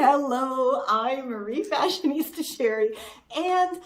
Hello, I'm Refashionista Sheri, and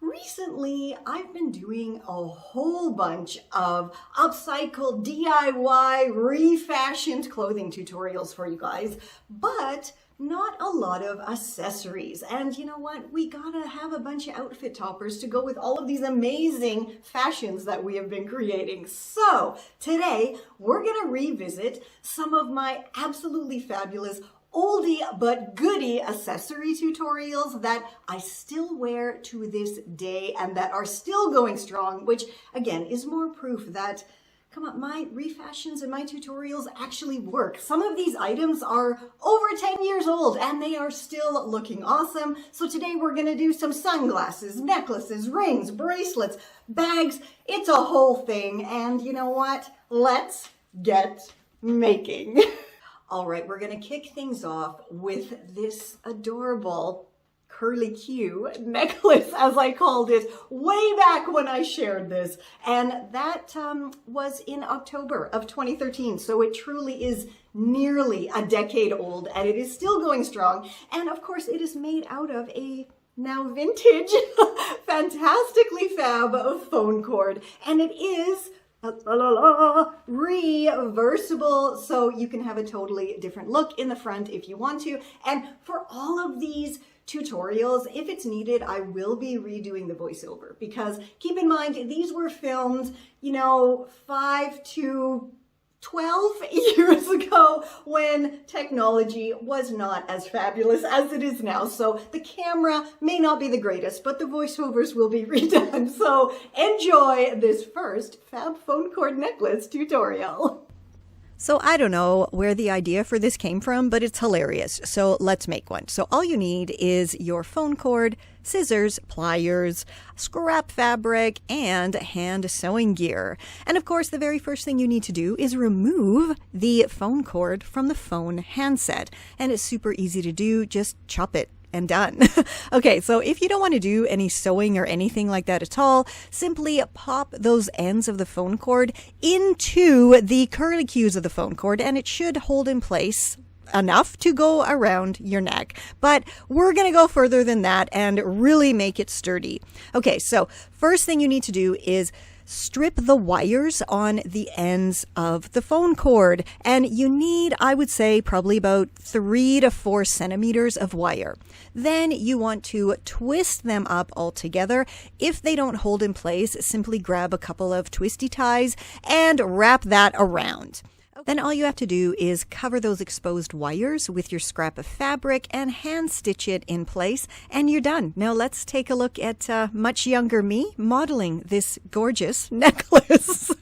recently I've been doing a whole bunch of upcycled DIY refashioned clothing tutorials for you guys, but not a lot of accessories. And you know what? We gotta have a bunch of outfit toppers to go with all of these amazing fashions that we have been creating. So today we're gonna revisit some of my absolutely fabulous oldie but goodie accessory tutorials that I still wear to this day and that are still going strong, which again is more proof that, come on, my refashions and my tutorials actually work. Some of these items are over 10 years old and they are still looking awesome. So today we're gonna do some sunglasses, necklaces, rings, bracelets, bags. It's a whole thing. And you know what? Let's get making. All right, we're gonna kick things off with this adorable curly Q necklace, as I called it way back when I shared this. And that was in October of 2013. So it truly is nearly a decade old and it is still going strong. And of course it is made out of a now vintage, fantastically fab phone cord. And it is reversible, so you can have a totally different look in the front if you want to. And for all of these tutorials, if it's needed, I will be redoing the voiceover, because keep in mind these were filmed, 5 to 12 years ago when technology was not as fabulous as it is now. So the camera may not be the greatest, but the voiceovers will be redone. So enjoy this first fab phone cord necklace tutorial. So I don't know where the idea for this came from, but it's hilarious. So let's make one. So all you need is your phone cord, scissors, pliers, scrap fabric, and hand sewing gear. And of course, the very first thing you need to do is remove the phone cord from the phone handset. And it's super easy to do. Just chop it and done. Okay, so if you don't want to do any sewing or anything like that at all, simply pop those ends of the phone cord into the curly cues of the phone cord and it should hold in place enough to go around your neck. But we're going to go further than that and really make it sturdy. Okay, so first thing you need to do is strip the wires on the ends of the phone cord. And you need, I would say, probably about 3 to 4 centimeters of wire. Then you want to twist them up all together. If they don't hold in place, simply grab a couple of twisty ties and wrap that around. Then all you have to do is cover those exposed wires with your scrap of fabric and hand stitch it in place, and you're done. Now let's take a look at much younger me modeling this gorgeous necklace.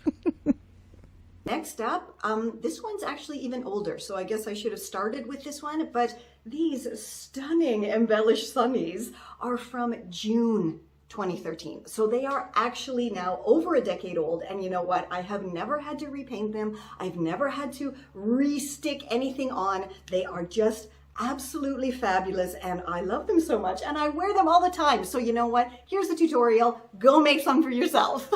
Next up, this one's actually even older, so I guess I should have started with this one, but these stunning embellished sunnies are from June 2013. So they are actually now over a decade old. And you know what? I have never had to repaint them. I've never had to re-stick anything on. They are just absolutely fabulous and I love them so much and I wear them all the time. So you know what? Here's the tutorial. Go make some for yourself.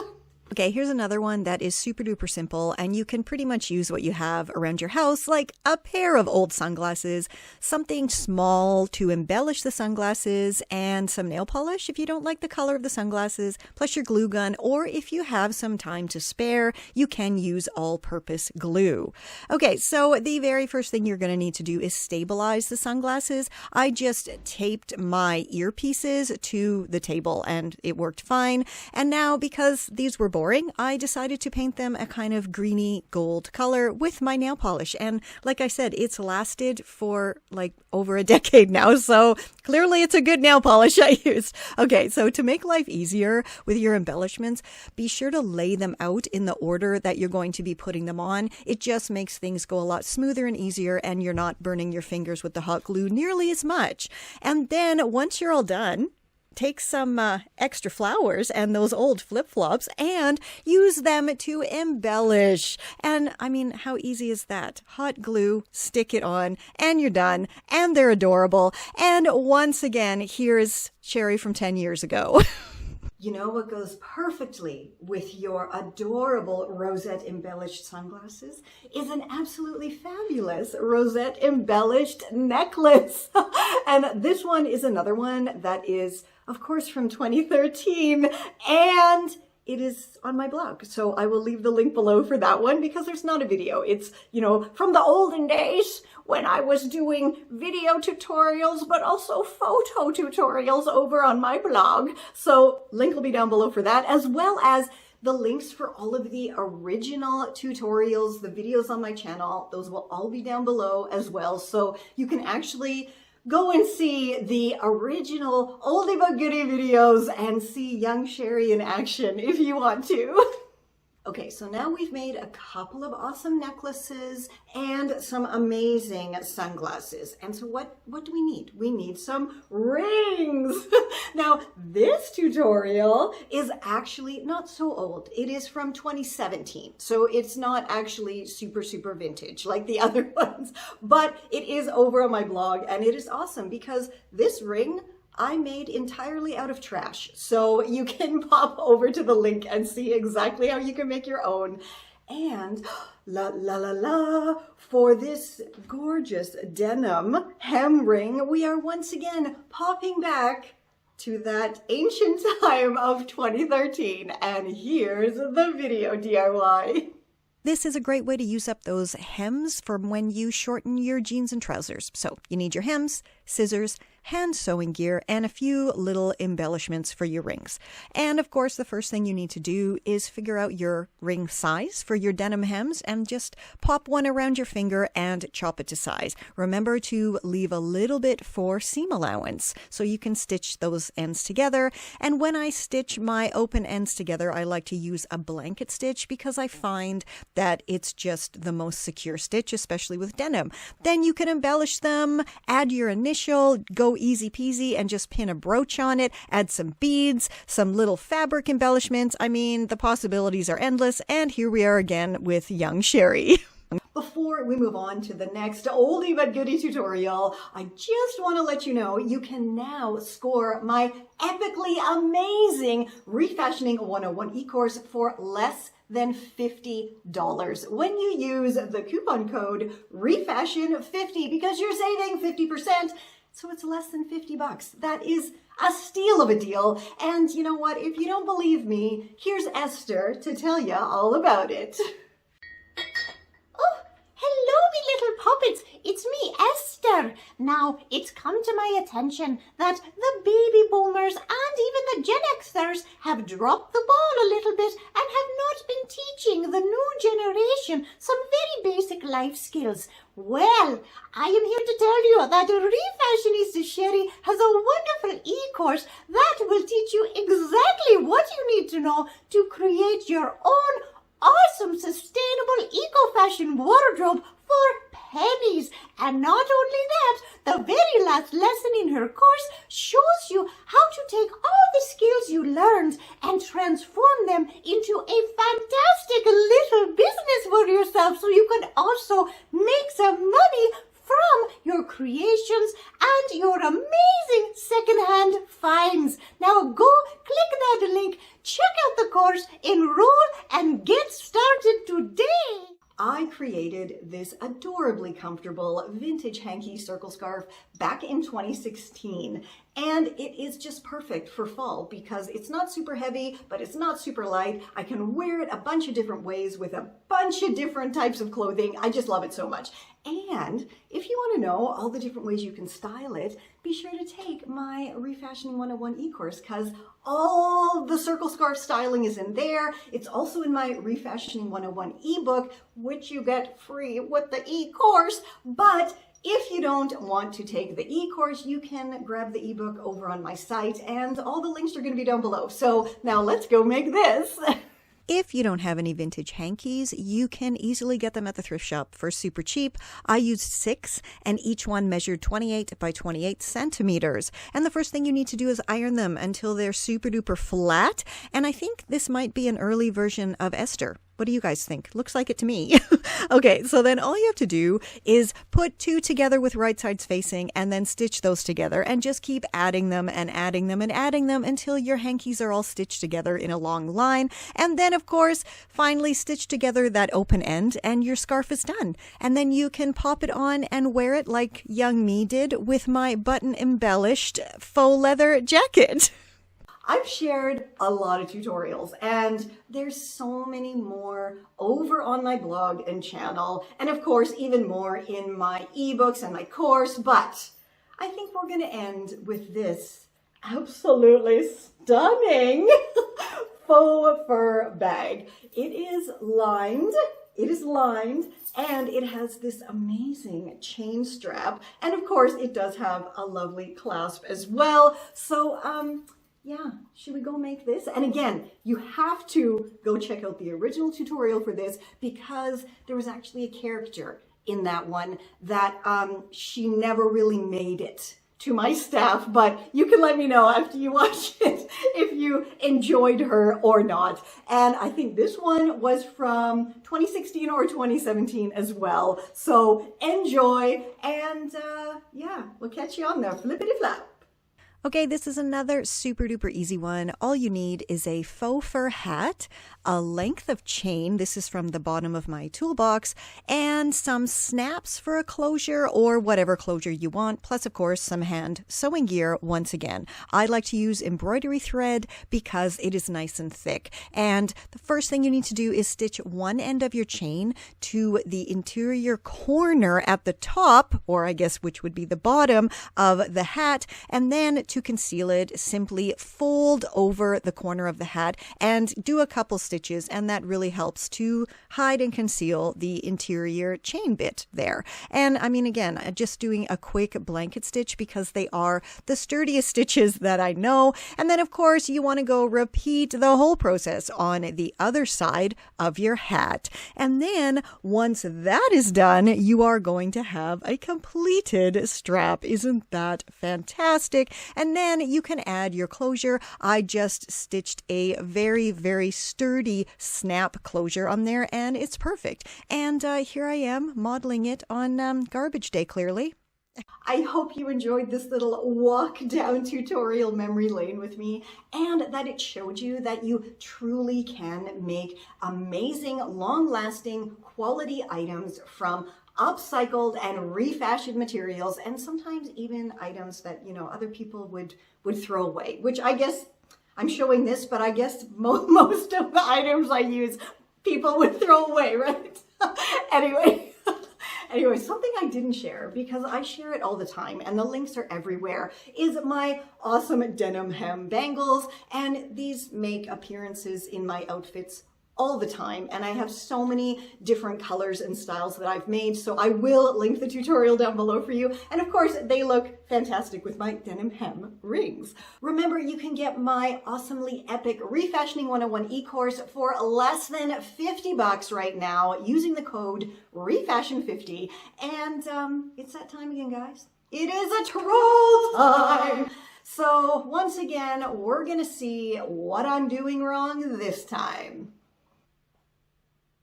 Okay, here's another one that is super duper simple and you can pretty much use what you have around your house, like a pair of old sunglasses, something small to embellish the sunglasses, and some nail polish if you don't like the color of the sunglasses, plus your glue gun, or if you have some time to spare, you can use all-purpose glue. Okay, so the very first thing you're going to need to do is stabilize the sunglasses. I just taped my earpieces to the table and it worked fine. And now, because these were boring, I decided to paint them a kind of greeny gold color with my nail polish. And like I said, it's lasted for like over a decade now. So clearly it's a good nail polish I used. Okay, so to make life easier with your embellishments, be sure to lay them out in the order that you're going to be putting them on. It just makes things go a lot smoother and easier and you're not burning your fingers with the hot glue nearly as much. And then once you're all done, take some extra flowers and those old flip-flops and use them to embellish. And I mean, how easy is that? Hot glue, stick it on, and you're done. And they're adorable. And once again, here's Sheri from 10 years ago. You know what goes perfectly with your adorable Rosette embellished sunglasses is an absolutely fabulous Rosette embellished necklace. And this one is another one that is, of course, from 2013, and it is on my blog. So I will leave the link below for that one because there's not a video. It's, you know, from the olden days when I was doing video tutorials, but also photo tutorials over on my blog. So link will be down below for that, as well as the links for all of the original tutorials, the videos on my channel. Those will all be down below as well. So you can actually go and see the original oldie but goodie videos and see young Sheri in action if you want to. Okay, so now we've made a couple of awesome necklaces and some amazing sunglasses. And so what do we need? We need some rings. Now, this tutorial is actually not so old. It is from 2017. So it's not actually super vintage like the other ones, but it is over on my blog, and it is awesome because this ring I made entirely out of trash. So you can pop over to the link and see exactly how you can make your own. And for this gorgeous denim hem ring, we are once again popping back to that ancient time of 2013. And here's the video DIY. This is a great way to use up those hems from when you shorten your jeans and trousers. So you need your hems, scissors, hand sewing gear, and a few little embellishments for your rings. And of course, the first thing you need to do is figure out your ring size for your denim hems and just pop one around your finger and chop it to size. Remember to leave a little bit for seam allowance so you can stitch those ends together. And when I stitch my open ends together, I like to use a blanket stitch because I find that it's just the most secure stitch, especially with denim. Then you can embellish them, add your initial, go easy peasy and just pin a brooch on it, add some beads, some little fabric embellishments. I mean, the possibilities are endless. And here we are again with young Sheri. Before we move on to the next oldie but goodie tutorial, I just want to let you know you can now score my epically amazing Refashioning 101 eCourse for less than $50 when you use the coupon code REFASHION50 because you're saving 50%. So it's less than $50. That is a steal of a deal. And you know what? If you don't believe me, here's Esther to tell you all about it. Oh, hello, me little puppets. It's me, Esther. Now, it's come to my attention that the baby boomers and even the Gen Xers have dropped the ball a little bit and have not been teaching the new generation some very basic life skills. Well, I am here to tell you that Refashionista Sheri has a wonderful e-course that will teach you exactly what you need to know to create your own awesome, sustainable, eco-fashion wardrobe for pennies. And not only that, the very last lesson in her course shows you how to take all the skills you learned and transform them into a fantastic little business for yourself so you can also make some money from your creations and your amazing secondhand finds. Now go click that link, check out the course, enroll, and get started today. I created this adorably comfortable vintage Hankie circle scarf back in 2016, and it is just perfect for fall because it's not super heavy, but it's not super light. I can wear it a bunch of different ways with a bunch of different types of clothing. I just love it so much. And if you want to know all the different ways you can style it, be sure to take my Refashioning 101 e-course because all the circle scarf styling is in there. It's also in my Refashioning 101 ebook, which you get free with the e-course. But if you don't want to take the e-course, you can grab the ebook over on my site, and all the links are going to be down below. So now let's go make this. If you don't have any vintage hankies, you can easily get them at the thrift shop for super cheap. I used 6, and each one measured 28 by 28 centimeters. And the first thing you need to do is iron them until they're super duper flat. And I think this might be an early version of Esther. What do you guys think? Looks like it to me. Okay, so then all you have to do is put 2 together with right sides facing and then stitch those together and just keep adding them and adding them and adding them until your hankies are all stitched together in a long line. And then, of course, finally stitch together that open end and your scarf is done. And then you can pop it on and wear it like young me did with my button embellished faux leather jacket. I've shared a lot of tutorials and there's so many more over on my blog and channel, and of course even more in my ebooks and my course, but I think we're going to end with this absolutely stunning faux fur bag. It is lined, and it has this amazing chain strap, and of course it does have a lovely clasp as well. So yeah, should we go make this? And again, you have to go check out the original tutorial for this because there was actually a character in that one that she never really made it to my staff, but you can let me know after you watch it if you enjoyed her or not. And I think this one was from 2016 or 2017 as well. So enjoy, and yeah, we'll catch you on the flippity flap. Okay, this is another super duper easy one. All you need is a faux fur hat, a length of chain, this is from the bottom of my toolbox, and some snaps for a closure or whatever closure you want, plus of course some hand sewing gear once again. I like to use embroidery thread because it is nice and thick. And the first thing you need to do is stitch one end of your chain to the interior corner at the top, or I guess which would be the bottom of the hat, and then to conceal it, simply fold over the corner of the hat and do a couple stitches, and that really helps to hide and conceal the interior chain bit there. And I mean, again, just doing a quick blanket stitch because they are the sturdiest stitches that I know. And then of course you want to go repeat the whole process on the other side of your hat. And then once that is done, you are going to have a completed strap. Isn't that fantastic? And then you can add your closure. I just stitched a very, very sturdy snap closure on there, and it's perfect. And here I am modeling it on garbage day, clearly. I hope you enjoyed this little walk down tutorial memory lane with me, and that it showed you that you truly can make amazing, long-lasting, quality items from upcycled and refashioned materials, and sometimes even items that, you know, other people would throw away, which I guess I'm showing this, but I guess most of the items I use people would throw away, right? Anyway, something I didn't share, because I share it all the time and the links are everywhere, is my awesome denim hem bangles, and these make appearances in my outfits all the time, and I have so many different colors and styles that I've made, so I will link the tutorial down below for you. And of course, they look fantastic with my denim hem rings. Remember, you can get my awesomely epic Refashioning 101 e-course for less than $50 right now using the code REFASHION50. And it's that time again, guys. It is a troll time! So once again, we're gonna see what I'm doing wrong this time.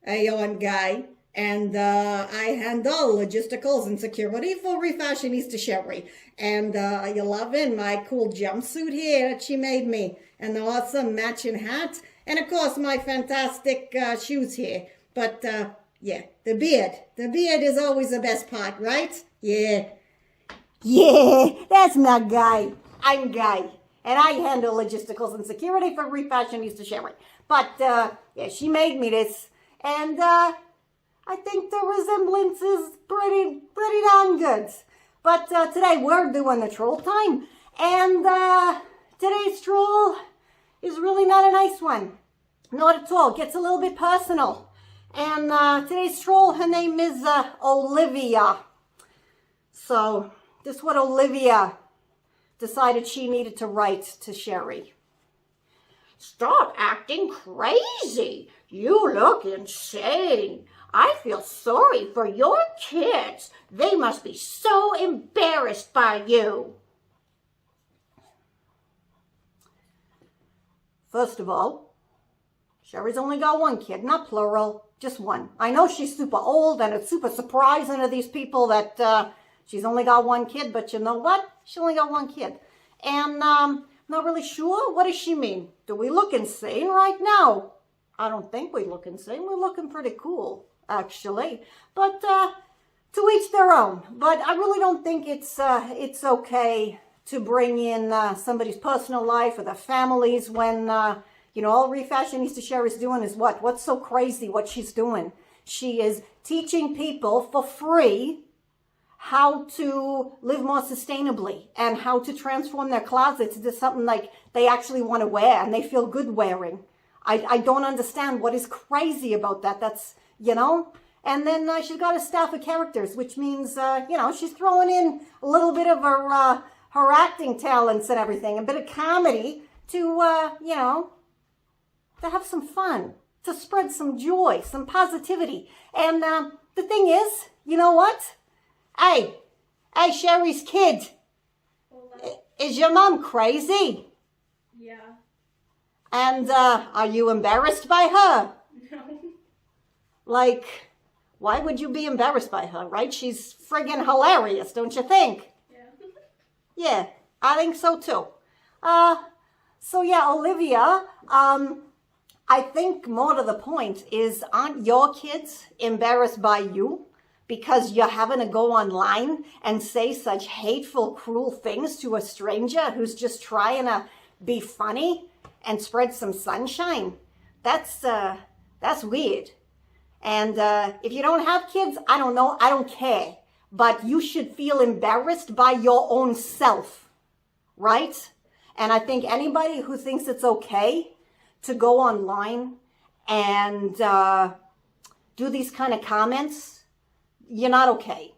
Hey, I'm Guy, and I handle logisticals and security for Refashionista Sheri. And you're loving my cool jumpsuit here that she made me, and the awesome matching hat, and of course my fantastic shoes here. But yeah, the beard. The beard is always the best part, right? Yeah. Yeah, that's not Guy. I'm Guy, and I handle logisticals and security for Refashionista Sheri. But yeah, she made me this. And I think the resemblance is pretty darn good. But today we're doing the troll time. And today's troll is really not a nice one. Not at all. It gets a little bit personal. And today's troll, her name is Olivia. So this is what Olivia decided she needed to write to Sheri. Stop acting crazy. You look insane. I feel sorry for your kids. They must be so embarrassed by you. First of all, Sheri's only got one kid, not plural, just one. I know she's super old and it's super surprising to these people that she's only got one kid, but you know what? She only got one kid. And not really sure. What does she mean? Do we look insane right now? I don't think we look insane. We're looking pretty cool, actually. But to each their own. But I really don't think it's okay to bring in somebody's personal life or their families when, all Refashionista Sheri's doing is what? What's so crazy what she's doing? She is teaching people for free how to live more sustainably and how to transform their closets into something like they actually want to wear and they feel good wearing. I don't understand what is crazy about that. That's, and then she's got a staff of characters, which means, she's throwing in a little bit of her acting talents and everything, a bit of comedy to, to have some fun, to spread some joy, some positivity. And the thing is, you know what? Hey, Sheri's kid. Is your mom crazy? Yeah. And are you embarrassed by her? No. Like, why would you be embarrassed by her, right? She's friggin' hilarious, don't you think? Yeah. Yeah, I think so too. So yeah, Olivia, I think more to the point is, aren't your kids embarrassed by you? Because you're having to go online and say such hateful, cruel things to a stranger who's just trying to be funny and spread some sunshine. That's weird. And if you don't have kids, I don't know, I don't care. But you should feel embarrassed by your own self, right? And I think anybody who thinks it's okay to go online and do these kind of comments, you're not okay.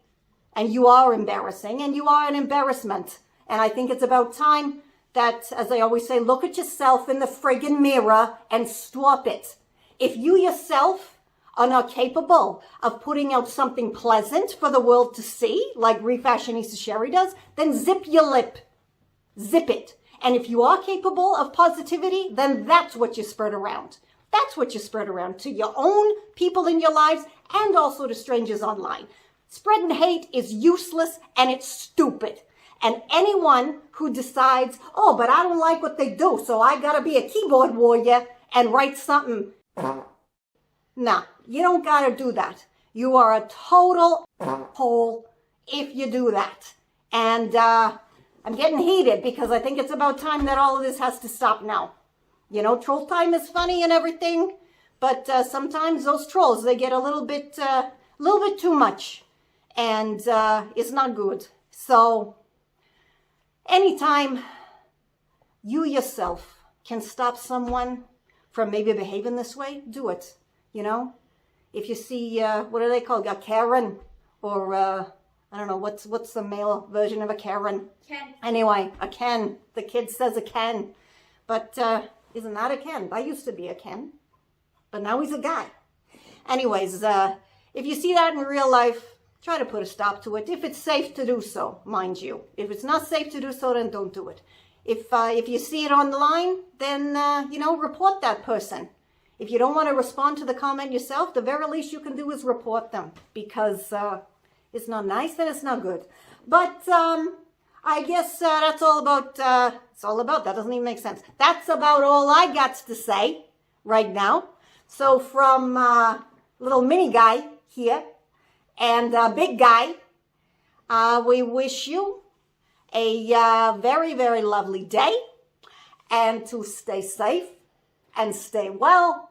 And you are embarrassing and you are an embarrassment. And I think it's about time that, as I always say, look at yourself in the friggin' mirror and stop it. If you yourself are not capable of putting out something pleasant for the world to see, like Refashionista Sheri does, then zip your lip. Zip it. And if you are capable of positivity, then that's what you spread around. That's what you spread around to your own people in your lives and also to strangers online. Spreading hate is useless and it's stupid. And anyone who decides, oh, but I don't like what they do, so I gotta be a keyboard warrior and write something. Nah, you don't gotta do that. You are a total hole if you do that. And I'm getting heated because I think it's about time that all of this has to stop now. Troll time is funny and everything, but sometimes those trolls, they get a little bit too much, and it's not good. So anytime you yourself can stop someone from maybe behaving this way, do it. If you see, what are they called? A Karen, or I don't know, what's the male version of a Karen? Ken. Anyway, a Ken. The kid says a Ken. But isn't that a Ken? I used to be a Ken. But now he's a guy. Anyways, if you see that in real life, try to put a stop to it. If it's safe to do so, mind you. If it's not safe to do so, then don't do it. If you see it on the line, then, report that person. If you don't want to respond to the comment yourself, the very least you can do is report them. Because it's not nice and it's not good. But I guess that's all about, that doesn't even make sense. That's about all I got to say right now. So from little mini guy here and big guy, we wish you a very, very lovely day and to stay safe and stay well.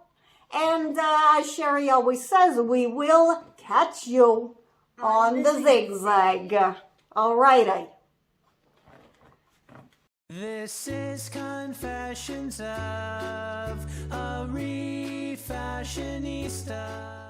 And as Sheri always says, we will catch you on the zigzag. All righty. This is Confessions of a Refashionista.